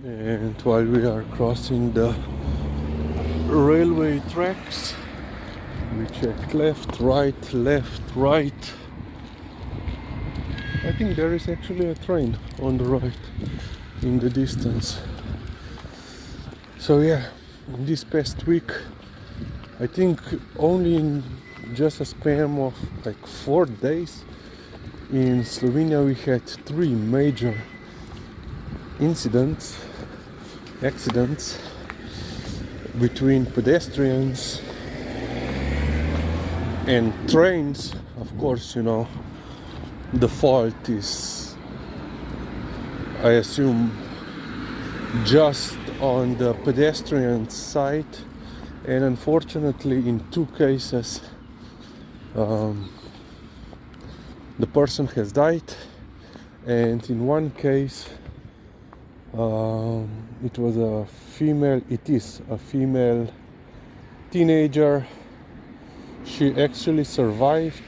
And while we are crossing the railway tracks, we checked left, right. I think there is actually a train on the right in the distance. So yeah, in this past week, I think only in just a span of like 4 days in Slovenia we had 3 major accidents between pedestrians and trains. Of course, you know, the fault is, I assume, just on the pedestrian side, and unfortunately in 2 cases the person has died, and in 1 case it is a female teenager. She actually survived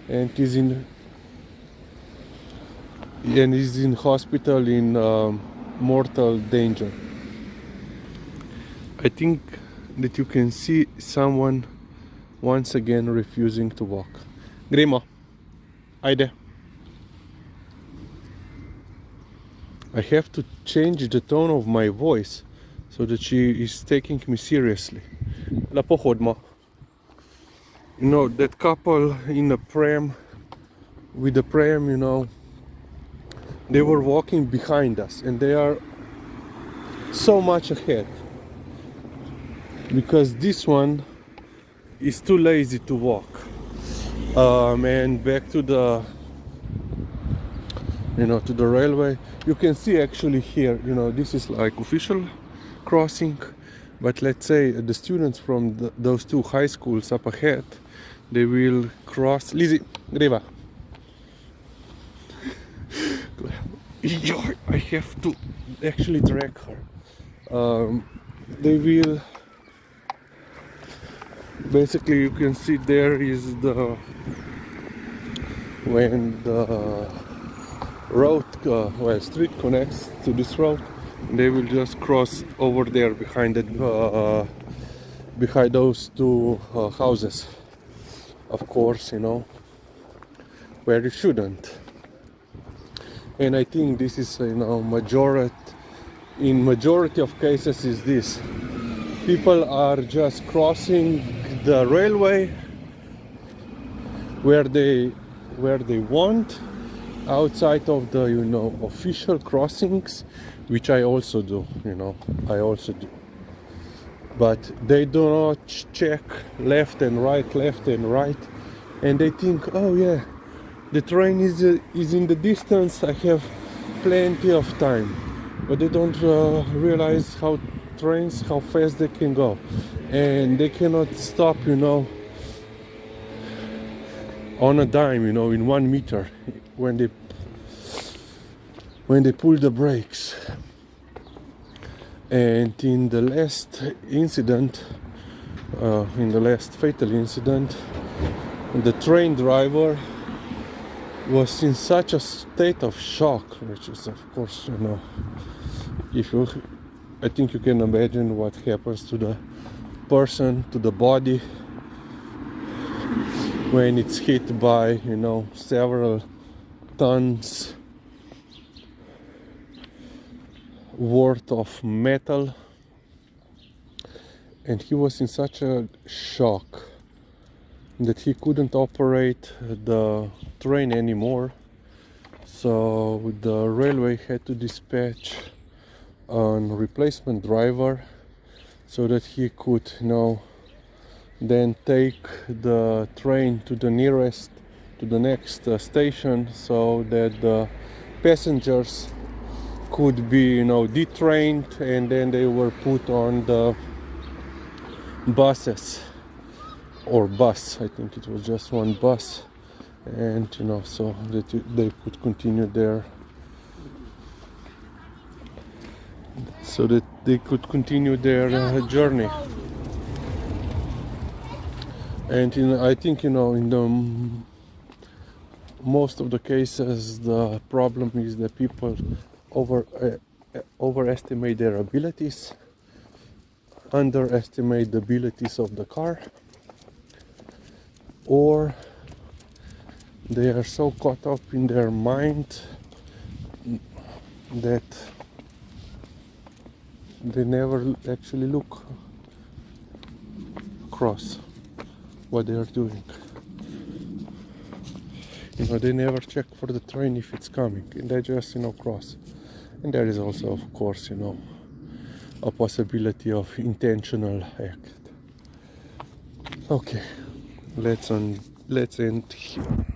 and is in hospital in mortal danger. I think that you can see someone once again refusing to walk. Grimo, ajde. I have to change the tone of my voice so that she is taking me seriously. Lepo hodimo. You know, that couple in the pram, with the pram, you know, they were walking behind us and they are so much ahead because this one is too lazy to walk. And back to the, you know, to the railway, you can see actually here, you know, this is like official crossing, but let's say the students from those 2 high schools up ahead, they will cross. Lizzie, Greva. I have to actually drag her. They will, basically you can see there is the, when the road, street connects to this road, they will just cross over there behind those 2 houses, of course, you know, where you shouldn't. And I think this is, you know, in majority of cases is this: people are just crossing the railway where they want, outside of the, you know, official crossings, which I also do, you know, but they do not check left and right, and they think, oh yeah, the train is in the distance, I have plenty of time. But they don't realize how fast they can go, and they cannot stop, you know, on a dime, you know, in 1 meter when they pull the brakes. And in the last fatal incident, the train driver was in such a state of shock, which is, of course, you know, I think you can imagine what happens to the person, to the body, when it's hit by, you know, several tons worth of metal. And he was in such a shock that he couldn't operate the train anymore. So the railway had to dispatch a replacement driver so that he could, you know, then take the train to the next station, so that the passengers could be, you know, detrained, and then they were put on the buses, or bus. I think it was just 1 bus, and, you know, so that they could continue their journey. And I think, you know, in the most of the cases, the problem is that people overestimate their abilities, underestimate the abilities of the car, or they are so caught up in their mind that they never actually look across what they are doing. You know, they never check for the train if it's coming, and they just, you know, cross. And there is also, of course, you know, a possibility of intentional act. Okay, let's end here.